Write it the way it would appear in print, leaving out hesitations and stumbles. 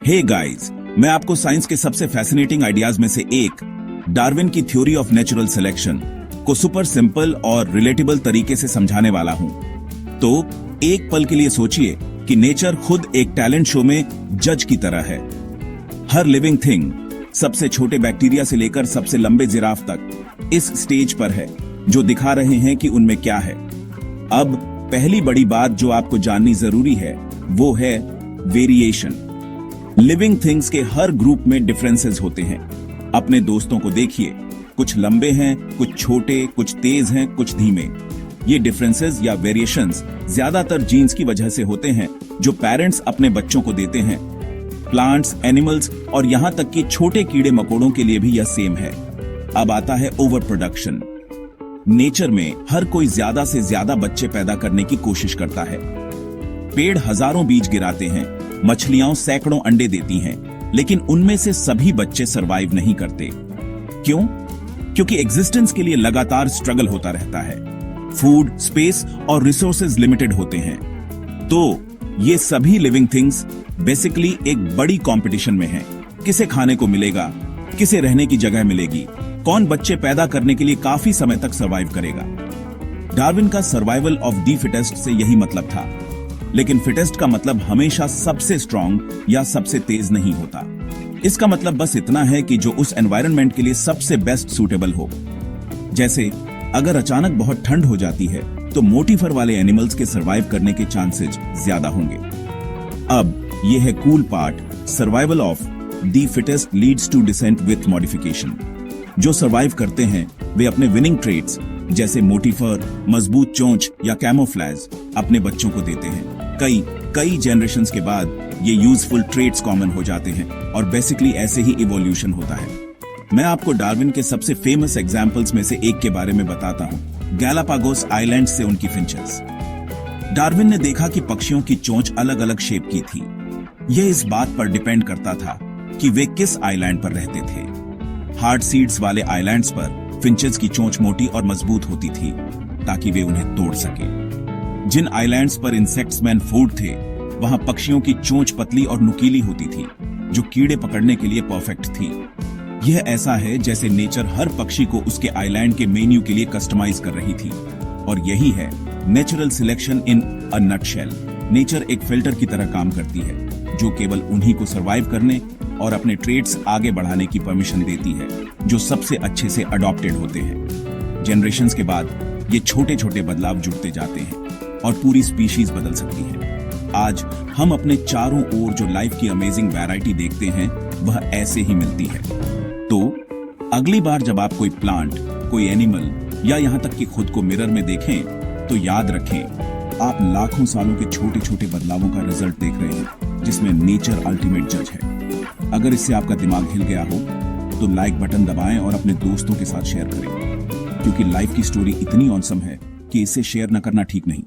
Hey guys, मैं आपको science के सबसे फैसिनेटिंग आइडियाज में से एक, डार्विन की थ्योरी ऑफ नेचुरल सिलेक्शन को सुपर सिंपल और रिलेटेबल तरीके से समझाने वाला हूं। तो एक पल के लिए सोचिए कि नेचर खुद एक टैलेंट शो में जज की तरह है। हर लिविंग थिंग, सबसे छोटे बैक्टीरिया से लेकर सबसे लंबे जिराफ तक, इस स्टेज पर है जो दिखा रहे हैं कि उनमें क्या है। अब पहली बड़ी बात जो आपको जाननी जरूरी है वो है वेरिएशन। लिविंग थिंग्स के हर ग्रुप में डिफरेंसेस होते हैं। अपने दोस्तों को देखिए, कुछ लंबे हैं, कुछ छोटे, कुछ तेज हैं, कुछ धीमे। ये डिफरेंसेस या वेरिएशंस ज्यादातर जीन्स की वजह से होते हैं जो पेरेंट्स अपने बच्चों को देते हैं। प्लांट्स, एनिमल्स और यहां तक कि छोटे कीड़े मकोड़ों के लिए भी यह सेम है। अब आता है ओवर प्रोडक्शन। नेचर में हर कोई ज्यादा से ज्यादा बच्चे पैदा करने की कोशिश करता है। पेड़ हजारों बीज गिराते हैं, मछलियां सैकड़ों अंडे देती हैं, लेकिन उनमें से सभी बच्चे सरवाइव नहीं करते। क्यों? क्योंकि एग्जिस्टेंस के लिए लगातार स्ट्रगल होता रहता है। फूड, स्पेस और रिसोर्सेज लिमिटेड होते हैं। तो ये सभी लिविंग थिंग्स बेसिकली एक बड़ी कंपटीशन में हैं। किसे खाने को मिलेगा, किसे रहने की जगह मिलेगी, कौन बच्चे पैदा करने के लिए काफी समय तक सरवाइव करेगा। डार्विन का सर्वाइवल ऑफ द फिटेस्ट से यही मतलब था। लेकिन फिटेस्ट का मतलब हमेशा सबसे स्ट्रांग या सबसे तेज नहीं होता। इसका मतलब बस इतना है कि जो उस एनवायरनमेंट के लिए सबसे बेस्ट सूटेबल हो। जैसे अगर अचानक बहुत ठंड हो जाती है तो मोटी फर वाले एनिमल्स के सरवाइव करने के चांसेस ज्यादा होंगे। अब यह है cool part, survival of the fittest leads to descent with modification. जो सरवाइव करते हैं वे अपने विनिंग ट्रेट्स जैसे मोटी फर, मजबूत चोंच या कैमोफ्लेज अपने बच्चों को देते हैं। कई जनरेशंस के बाद ये यूजफुल ट्रेट्स कॉमन हो जाते हैं और बेसिकली ऐसे ही इवोल्यूशन होता है। मैं आपको डार्विन के सबसे फेमस एग्जांपल्स में से एक के बारे में बताता हूं, गैलापागोस आइलैंड से उनकी फिंचेस। डार्विन ने देखा कि पक्षियों की चोंच अलग अलग शेप की थी। यह इस बात पर डिपेंड करता था कि वे किस आइलैंड पर रहते थे। हार्ड सीड्स वाले आइलैंड्स पर फिंचेस की चोंच मोटी और मजबूत होती थी ताकि वे उन्हें तोड़ सके। जिन आइलैंड्स पर इंसेक्ट्स मैन फूड थे, वहां पक्षियों की चोंच पतली और नुकीली होती थी जो कीड़े पकड़ने के लिए परफेक्ट थी। यह ऐसा है जैसे नेचर हर पक्षी को उसके आइलैंड के मेन्यू के लिए कस्टमाइज कर रही थी। और यही है natural selection in a nutshell. Nature एक फिल्टर की तरह काम करती है जो केवल उन्हीं को सरवाइव करने और अपने ट्रेड्स आगे बढ़ाने की परमिशन देती है जो सबसे अच्छे से अडॉप्टेड होते हैं। जनरेशंस के बाद ये छोटे छोटे बदलाव जुड़ते जाते हैं और पूरी स्पीशीज बदल सकती है। आज हम अपने चारों ओर जो लाइफ की अमेजिंग वैरायटी देखते हैं वह ऐसे ही मिलती है। तो अगली बार जब आप कोई प्लांट, कोई एनिमल या यहां तक कि खुद को मिरर में देखें तो याद रखें, आप लाखों सालों के छोटे छोटे बदलावों का रिजल्ट देख रहे हैं जिसमें नेचर अल्टीमेट जज है। अगर इससे आपका दिमाग हिल गया हो तो लाइक बटन दबाएं और अपने दोस्तों के साथ शेयर करें, क्योंकि लाइफ की स्टोरी इतनी ऑसम है कि इसे शेयर न करना ठीक नहीं।